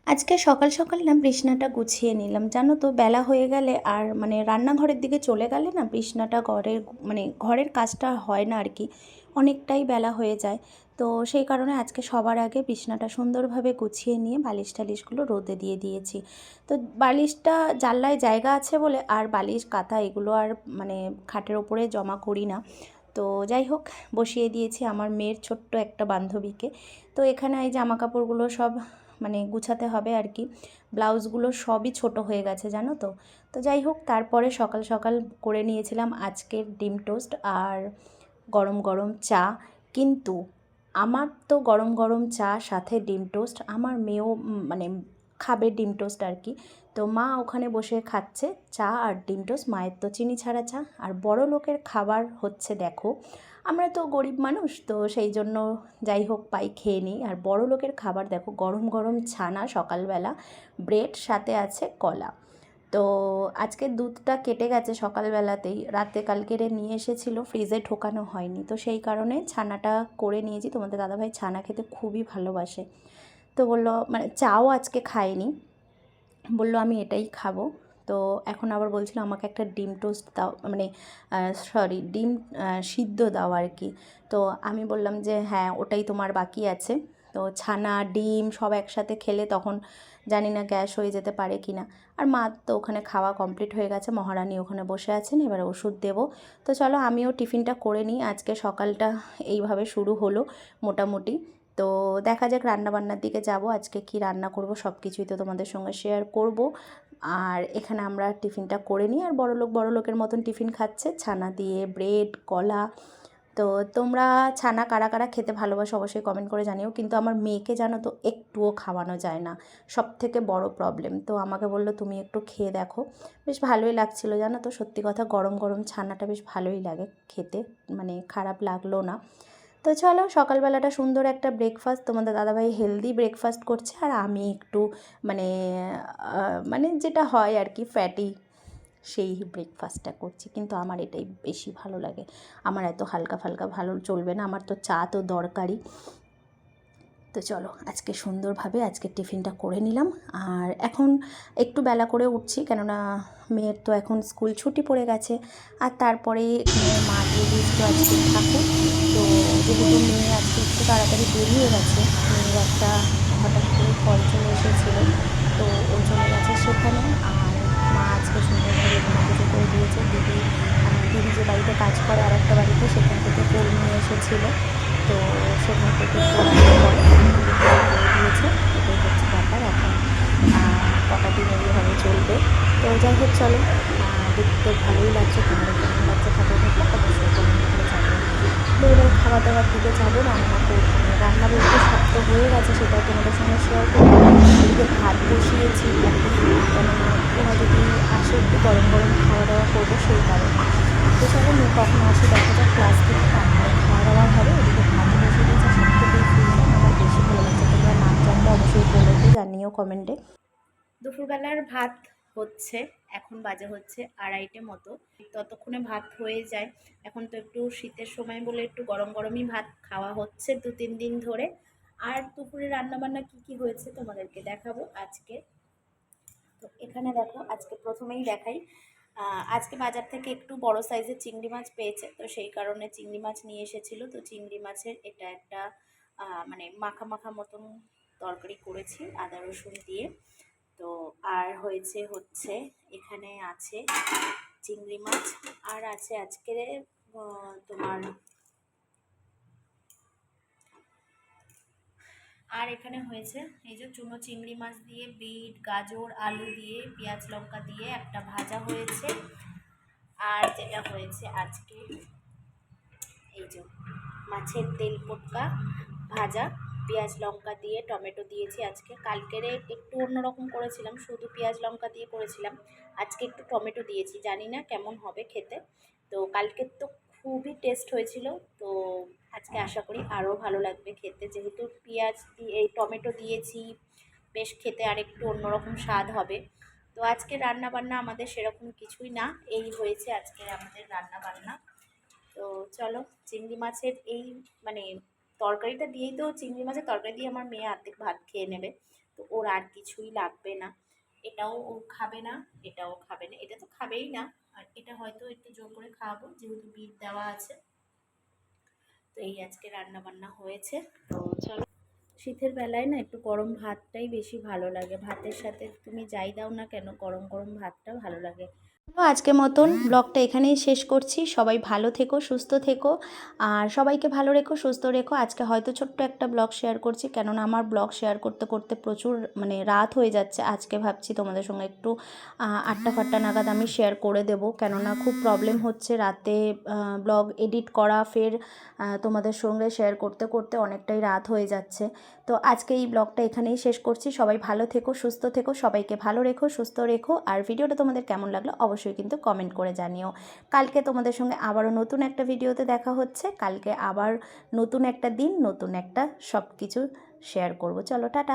আজকে সকাল সকাল না বিছনাটা গুছিয়ে নিলাম, জানো তো। বেলা হয়ে গেলে আর মানে রান্নাঘরের দিকে চলে গেলে না বিছনাটা ঘরের কাজটা হয় না আর কি। অনেকটাই বেলা হয়ে যায়। তো সেই কারণে আজকে সবার আগে বিছনাটা সুন্দরভাবে গুছিয়ে নিয়ে বালিশ টালিশগুলো রোদে দিয়ে দিয়েছি। তো বালিশটা জানলায় জায়গা আছে বলে আর বালিশ কাঁথা এগুলো আর মানে খাটের ওপরে জমা করি না। তো যাই হোক, বসিয়ে দিয়েছি আমার মেয়ের ছোট্ট একটা বান্ধবীকে। তো এখানে এই জামা কাপড়গুলো সব মানে গুছাতে হবে আর কি। ব্লাউজগুলো সবই ছোট হয়ে গেছে, জানো তো। তো যাই হোক, তারপরে সকাল সকাল করে নিয়েছিলাম আজকের ডিম টোস্ট আর গরম গরম চা। কিন্তু আমার তো গরম গরম চা সাথে ডিম টোস্ট, আমার মেয়েও মানে খাবে ডিম টোস্ট আর কি। তো মা ওখানে বসে খাচ্ছে চা আর ডিম টোস্ট। মায়ের তো চিনি ছাড়া চা। আর বড় লোকের খাবার হচ্ছে, দেখো, আমরা তো গরিব মানুষ, তো সেই জন্য যাই হোক পাই খেয়ে নিই। আর বড় লোকের খাবার দেখো, গরম গরম ছানা সকালবেলা, ব্রেড, সাথে আছে কলা। তো আজকে দুধটা কেটে গেছে সকালবেলাতেই, রাতে কালকেরে নিয়ে এসেছিলো, ফ্রিজে ঢোকানো হয়নি। তো সেই কারণে ছানাটা করে নিয়েছি। তোমাদের দাদাভাই ছানা খেতে খুবই ভালোবাসে। তো বললো, মানে চাও আজকে খায়নি, বললো আমি এটাই খাবো। তো এখন আবার বলছিল আমাকে একটা ডিম টোস্ট দাও, মানে সরি, ডিম সিদ্ধ দাও আর কি। তো আমি বললাম যে হ্যাঁ, ওটাই তোমার বাকি আছে। তো ছানা ডিম সব একসাথে খেলে তখন জানি না গ্যাস হয়ে যেতে পারে কি না। আর মা তো ওখানে খাওয়া কমপ্লিট হয়ে গেছে, মহারানী ওখানে বসে আছেন, এবারে ওষুধ দেবো। তো চলো আমিও টিফিনটা করে নিই। আজকে সকালটা এইভাবে শুরু হলো মোটামুটি। তো দেখা যাক রান্নাবান্নার দিকে যাব। আজকে কি রান্না করব সব কিছুই তো তোমাদের সঙ্গে শেয়ার করব। আর এখানে আমরা টিফিনটা করে নিই। আর বড় লোকের মতন টিফিন খাচ্ছে, ছানা দিয়ে ব্রেড, কলা। তো তোমরা ছানা কারা কারা খেতে ভালোবাসো অবশ্যই কমেন্ট করে জানিও। কিন্তু আমার মেয়েকে জানো তো একটুও খাওয়ানো যায় না, সব থেকে বড় প্রবলেম। তো আমাকে বললো তুমি একটু খেয়ে দেখো। বেশ ভালোই লাগছিলো, জানো তো। সত্যি কথা, গরম গরম ছানাটা বেশ ভালোই লাগে খেতে, মানে খারাপ লাগলো না। তো চলো, সকালবেলাটা সুন্দর একটা ব্রেকফাস্ট, তোমাদের দাদাভাই হেলদি ব্রেকফাস্ট করছে আর আমি একটু মানে মানে যেটা হয় আর কি, ফ্যাটি, সেই ব্রেকফাস্টটা করছি। কিন্তু আমার এটাই বেশি ভালো লাগে। আমার এত হালকা ফালকা ভালো চলবে না, আমার তো চা তো দরকারি। তো চলো আজকে সুন্দরভাবে আজকে টিফিনটা করে নিলাম। আর এখন একটু বেলা করে উঠছি, কেননা মেয়ের তো এখন স্কুল ছুটি পড়ে গেছে। আর তারপরে মেয়ের মা দিয়ে দিয়েছিল আজকে ঠাকুর। তো যেহেতু মেয়ে আজকে একটু তাড়াতাড়ি বেরিয়ে গেছে, মেয়ের একটা হঠাৎ করে কল চলে এসেছিলো, তো ও চলে গেছে সেখানে। আর মা আজকে সুন্দরভাবে পুজো করে দিয়েছে। দিদি যে বাড়িতে কাজ করে আর একটা বাড়িতে, সেখান থেকে ফুল নিয়ে এসেছিলো। তো সেখান থেকে ফুল দিয়ে পরে করে দিয়েছে। এটাই হচ্ছে ব্যাপার। এখন কটা দিন এইভাবে চলবে। তো যাই হোক চলো, দেখতে ভালোই লাগছে, তোমাদের কেমন লাগছে ঠাকুর ঘরটা অবশ্যই কমেন্ট করে জানিও। তো এবার খাওয়া দাওয়ার দিকে যাবো। রান্না বলতে সব তো হয়ে গেছে, সেটাও তোমাদের সঙ্গে শেয়ার করবো। এদিকে ভাত বসিয়েছি এখন, কেননা ওরা যদি আসে একটু গরম গরম খাওয়া দাওয়া করবো সেই কারণে। তো চলো মেয়ে কখন আসে দেখা যাক, ক্লাস থেকে তারপরে খাওয়া দাওয়া হবে। ওদিকে ভাত বসে দিয়েছে। সব থেকে এই ফুলটা আমার বেশি ভালো লাগছে। তোমরা নাম জানলে অবশ্যই বলে তো জানিও কমেন্টে। দুপুরবেলার ভাত হচ্ছে, এখন বাজে হচ্ছে 2:30 মতো। ততক্ষণে ভাত হয়ে যায়। এখন তো একটু শীতের সময় বলে একটু গরম গরমই ভাত খাওয়া হচ্ছে 2-3 দিন ধরে। আর দুপুরে রান্নাবান্না কি কি হয়েছে তোমাদেরকে দেখাবো আজকে। তো এখানে দেখো, আজকে প্রথমেই দেখাই, আজকে বাজার থেকে একটু বড় সাইজের চিংড়ি মাছ পেয়েছে, তো সেই কারণে চিংড়ি মাছ নিয়ে এসেছিলো। তো চিংড়ি মাছের এটা একটা মানে মাখা মাখা মতন তরকারি করেছি আদা রসুন দিয়ে। তো আর হচ্ছে এখানে আছে চিংড়ি মাছ, আর আছে আজকে তোমার, আর এখানে হয়েছে এই যে চুনো চিংড়ি মাছ দিয়ে বিট গাজর আলু দিয়ে পেঁয়াজ লঙ্কা দিয়ে একটা ভাজা হয়েছে। আর যেটা হয়েছে আজকে এই যে মাছের তেল পটকা ভাজা, পেঁয়াজ লঙ্কা দিয়ে টমেটো দিয়েছি আজকে। কালকেরে একটু অন্যরকম করেছিলাম, শুধু পেঁয়াজ লঙ্কা দিয়ে করেছিলাম। আজকে একটু টমেটো দিয়েছি, জানি না কেমন হবে খেতে। তো কালকের তো খুবই টেস্ট হয়েছিল। তো আজকে আশা করি আরও ভালো লাগবে খেতে, যেহেতু পেঁয়াজ দিয়ে এই টমেটো দিয়েছি, বেশ খেতে আর একটু অন্যরকম স্বাদ হবে। তো আজকে রান্না বান্না আমাদের সেরকম কিছুই না, এই হয়েছে আজকে আমাদের রান্না বান্না। তো চলো, চিংড়ি মাছের এই মানে তরকারিটা দিয়েই তো, চিংড়ি মাছের তরকারি দিয়ে আমার মেয়ে অর্ধেক ভাত খেয়ে নেবে। তো ওর আর কিছুই লাগবে না। এটাও ও খাবে না, এটাও খাবে না, এটা তো খাবেই না। আর এটা হয়তো একটু জোর করে খাওয়াবো যেহেতু বিট দেওয়া আছে। তো এই আজকে রান্না বান্না হয়েছে। তো চলো, শীতের বেলায় না একটু গরম ভাতটাই বেশি ভালো লাগে, ভাতের সাথে তুমি যাই দাও না কেন গরম গরম ভাতটা ভালো লাগে। তো আজকের মতন ব্লগটা এখানেই শেষ করছি। সবাই ভালো থেকো, সুস্থ থেকো, আর সবাইকে ভালো রেখো, সুস্থ রেখো। আজকে হয়তো ছোট্ট একটা ব্লগ শেয়ার করছি, কেননা আমার ব্লগ শেয়ার করতে করতে প্রচুর মানে রাত হয়ে যাচ্ছে। আজকে ভাবছি তোমাদের সঙ্গে একটু 8টা-ফাটটা নাগাদ আমি শেয়ার করে দেবো, কেননা খুব প্রবলেম হচ্ছে রাতে ব্লগ এডিট করা, ফের তোমাদের সঙ্গে শেয়ার করতে করতে অনেকটাই রাত হয়ে যাচ্ছে। তো আজকে এই ব্লগটা এখানেই শেষ করছি। সবাই ভালো থেকো, সুস্থ থেকো, সবাইকে ভালো রেখো, সুস্থ রেখো। আর ভিডিওটা তোমাদের কেমন লাগলো অবশ্যই কিন্তু কমেন্ট করে জানিও। কালকে তোমাদের সঙ্গে আবারও নতুন একটা ভিডিওতে দেখা হচ্ছে। কালকে আবার নতুন একটা দিন, নতুন একটা সব কিছু শেয়ার করব। চলো, টাটা।